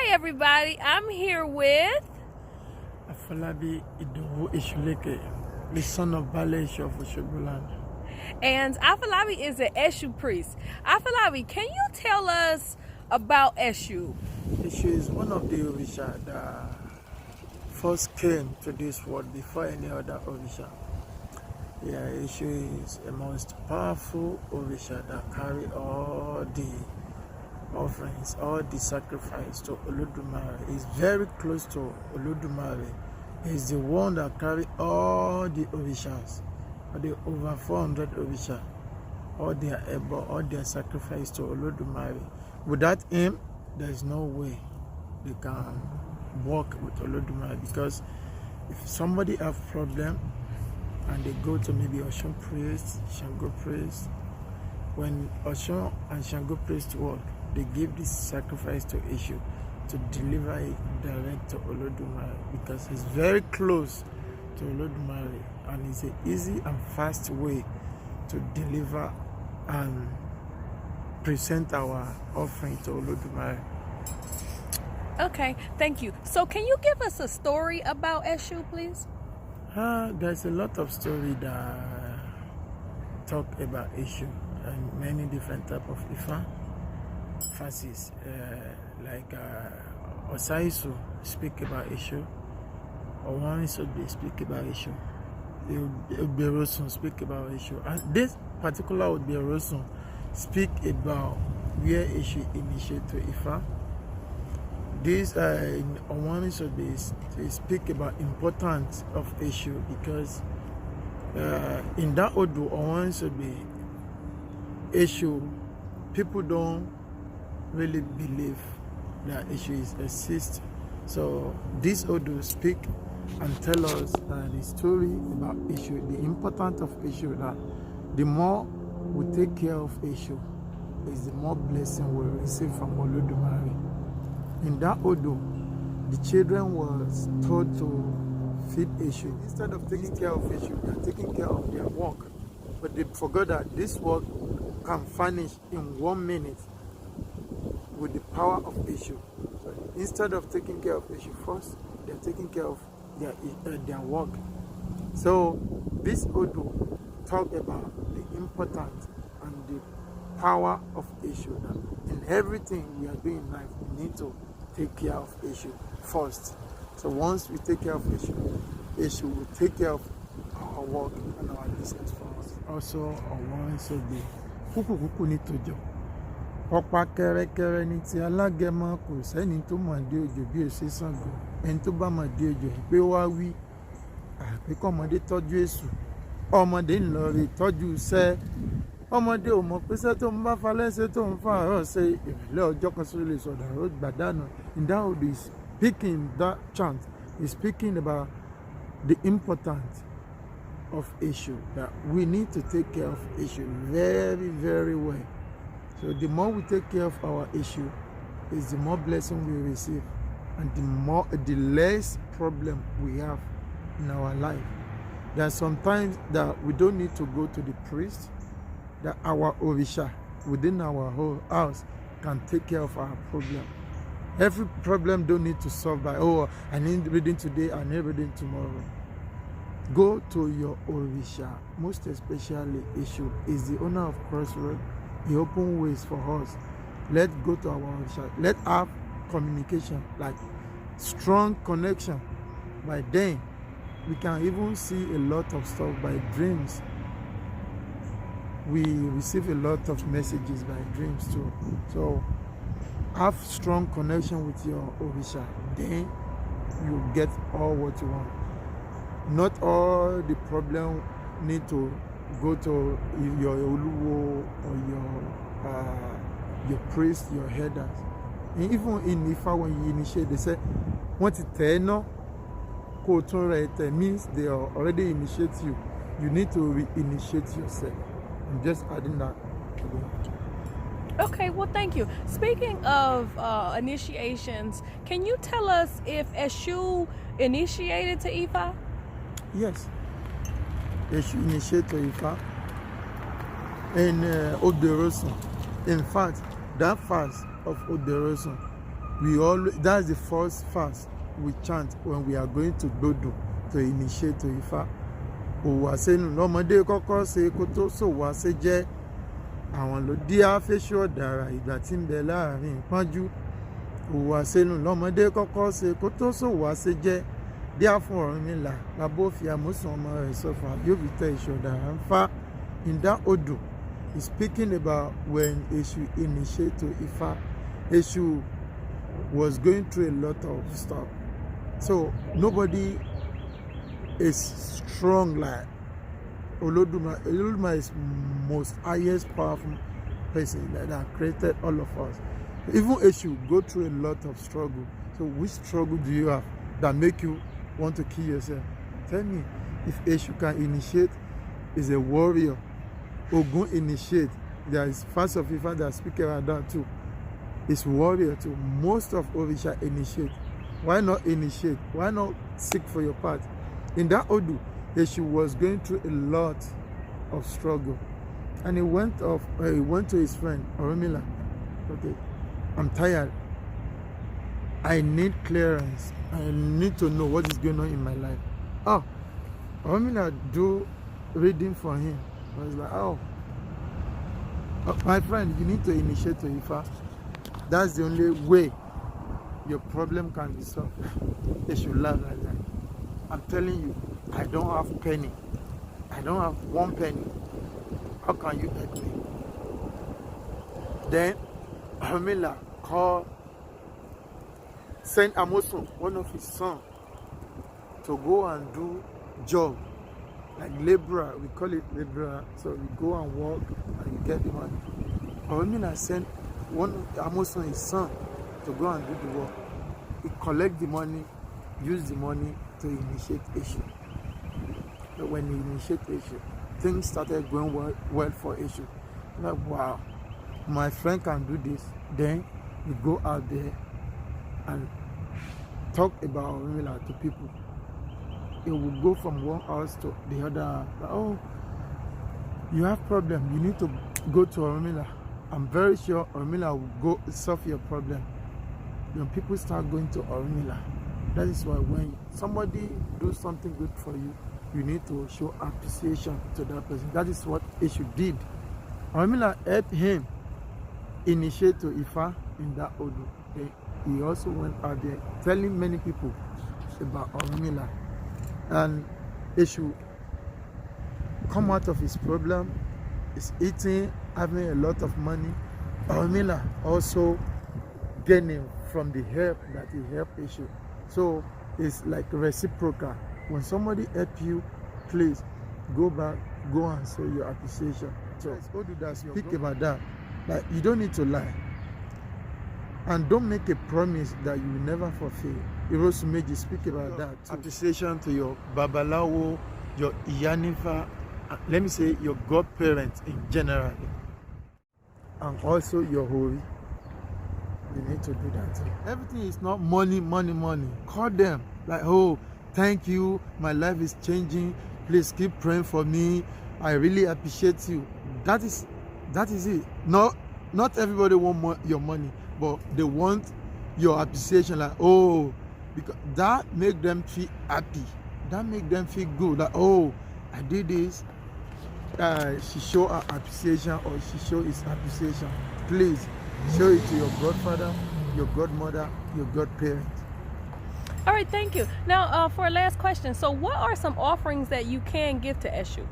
Hi everybody, I'm here with Afolabi Esuleke, the son of Bale of Oshogoland. And Afolabi is an Esu priest. Afolabi, can you tell us about Esu? Esu is one of the Orisha that first came to this world before any other Orisha. Yeah, Esu is the most powerful Orisha that carry all the offerings, all the sacrifice to Olodumare. Is very close to Olodumare. Is the one that carry all the Orishas, the over 400 Orisha, all their ebos, all their sacrifice to Olodumare. Without him, there is no way they can work with Olodumare, because if somebody have problem and they go to maybe Oshun priest, Shango priest, when Oshun and Shango priest work, they give this sacrifice to Esu to deliver it direct to Olodumare, because it's very close to Olodumare and it's an easy and fast way to deliver and present our offering to Olodumare. Okay, thank you. So can you give us a story about Esu, please? There's a lot of story that talk about Esu and many different type of Ifa faces, like Osaisu speak about Esu, Owaniso they speak about Esu, Oberosun speak about Esu, and this particular Oberosun speak about where Esu initiate to Ifa. This Owaniso they speak about importance of Esu, because in that Odu Owaniso Esu, people don't really believe that Esu is exist. So this Odu speak and tell us the story about Esu, the importance of Esu, that the more we take care of Esu, is the more blessing we receive from Olodumare. In that Odu, the children was told to feed Esu. Instead of taking care of Esu, they are taking care of their work. But they forgot that this work can vanish in 1 minute with the power of Esu. So instead of taking care of Esu first, they are taking care of their work. So this Odu talk about the importance and the power of Esu. That in everything we are doing in life, we need to take care of Esu first. So once we take care of Esu, Esu will take care of our work and our business for us. Also, one so be kuku ní tòjò. Ọ̀pá kẹ́rẹ́kẹ́rẹ́ ní ti alágẹmọ, kò sẹ́ni tó mọ̀ dé òjò bí ó ṣe Ṣàngó. Ẹni tó bá mọ̀ dé òjò pé wá wí, àpékọ́ ọmọdé tọ́jú èṣù, ọmọdé ń lọ rí tọ́jú iṣẹ́. Ọmọdé ò mọ̀ pé iṣẹ́ tó ń bá falẹ̀ ṣe tó ń fa àárọ̀ ṣe ìrìnlẹ̀ ọjọ́ kan sórí lè sọ̀dọ̀ ó gbàdánù. In that way, is speaking that chant is speaking about the importance of Esu, that we need to take care of Esu very, very well. So the more we take care of our Esu, is the more blessing we receive, and the less problem we have in our life. There are sometimes that we don't need to go to the priest, that our Orisha within our whole house can take care of our problem. Every problem don't need to solve by, oh, I need reading today, I need reading tomorrow. Go to your Orisha, most especially Esu is the owner of Crossroad. He open ways for us. Let's go to our Orisha. Let's have communication, like strong connection. By then, we can even see a lot of stuff by dreams. We receive a lot of messages by dreams too. So have strong connection with your Orisha. Then you get all what you want. Not all the problem need to go to your Oluwo or your priest, your headers. And even in Ifa, when you initiate, they say, "Want it means they are already initiate you. You need to re-initiate yourself." I'm just adding that today. Okay, well thank you. Speaking of initiations, can you tell us if Esu initiated to Ifa? Yes, Esu initiate to Ifa and Oderosun. In fact, that fast of Oderosun we always, that's the first fast we chant when we are going to Dodo to initiate to Ifa. Òwàsẹ́nu lọ́mọdé kọ́kọ́ ṣe kó tó sòwàsẹ́ jẹ́ àwọn ló dí afẹ́ṣọ́ ọ̀dàrà ìgbà tí ń bẹ láàrin ìpọ́njú. Òwàsẹ́nu lọ́mọdé kọ́kọ́ ṣe kó tó sòwàsẹ́ jẹ́ díá fún Ọ̀rúnmìlà bàbá fi àmúsùn ọmọ rẹ̀ sọ̀fà bí ó fi tẹ ìṣọ̀dàrà ń fá. In that Odu, he's speaking about when Eshu initiate to Ifa. Eshu was going through a lot of stuff. So nobody is strong like Oloduma. Oloduma is most highest powerful person that created all of us. Even Eshu go through a lot of struggle. So which struggle do you have that make you want to kill yourself? Tell me. If Eshu can initiate, is a warrior. Ogun initiate. There is fast of Ifa that speak about that too. It's warrior too. Most of Orisha initiate. Why not initiate? Why not seek for your path? In that Odu, Eshu was going through a lot of struggle, and he went to his friend Orunmila. Okay, I'm tired. I need clearance. I need to know what is going on in my life. Oh, Orunmila do reading for him. I was like, oh, my friend, you need to initiate to Ifa. That's the only way your problem can be solved. They should laugh like that. I'm telling you, I don't have penny. I don't have 1 penny. How can you help me? Then Hamila called Saint Amoson, one of his sons, to go and do job. Like laborer, we call it laborer. So you go and work and you get the money. Orunmila sent one Amoson, his son, to go and do the work. He collect the money, use the money to initiate Eshu. But when he initiate Eshu, things started going well for Eshu. Like, wow, my friend can do this. Then we go out there and talk about Orunmila to people. It will go from one house to the other. Like, oh, you have problem. You need to go to Orunmila. I'm very sure Orunmila will go solve your problem. When people start going to Orunmila, that is why when somebody do something good for you, you need to show appreciation to that person. That is what Eshu did. Orunmila helped him initiate to Ifa in that Odu. He also went out there telling many people about Orunmila. And Eshu come out of his problem, is eating, having a lot of money. Orunmila also gaining from the help that he helped Eshu. So it's like reciprocal. When somebody help you, please go back, go and show your appreciation. So speak about that. Like, you don't need to lie. And don't make a promise that you will never fulfill. Irosumeji speak about that too. Appreciation to your Babalawo, your Iyanifa, let me say your godparents in general. And also your Hori. You need to do that too. Everything is not money, money, money. Call them. Like, oh, thank you. My life is changing. Please keep praying for me. I really appreciate you. That is it. Not everybody want your money, but they want your appreciation. Like, oh, because that make them feel happy. That make them feel good. Like, oh, I did this. She show her appreciation, or she show his appreciation. Please show it to your godfather, your godmother, your godparent. All right, thank you. Now, for a last question, so what are some offerings that you can give to Eshu?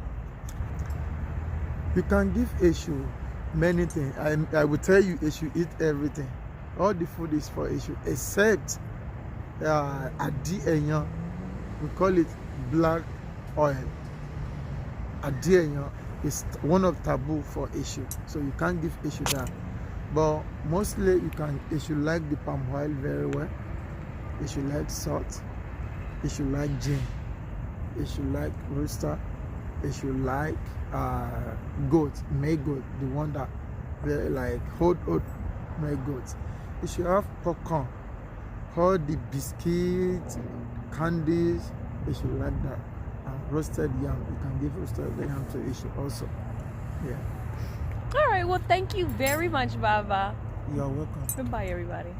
You can give Eshu many things. I will tell you, Eshu eat everything. All the food is for Eshu, except Adi Enyan. We call it black oil. Adi Enyan is one of taboo for Eshu, so you can't give Eshu that. But mostly you can. Eshu like the palm oil very well. Eshu like salt. Eshu like gin. Eshu like rooster. Eshu like goat, May goat, the one that they like hold May goat. Eshu have popcorn, all the biscuits, candies. Eshu like that. And roasted yam. You can give roasted yam to Eshu also. Yeah. All right, well, thank you very much, Baba. You're welcome. Goodbye, everybody.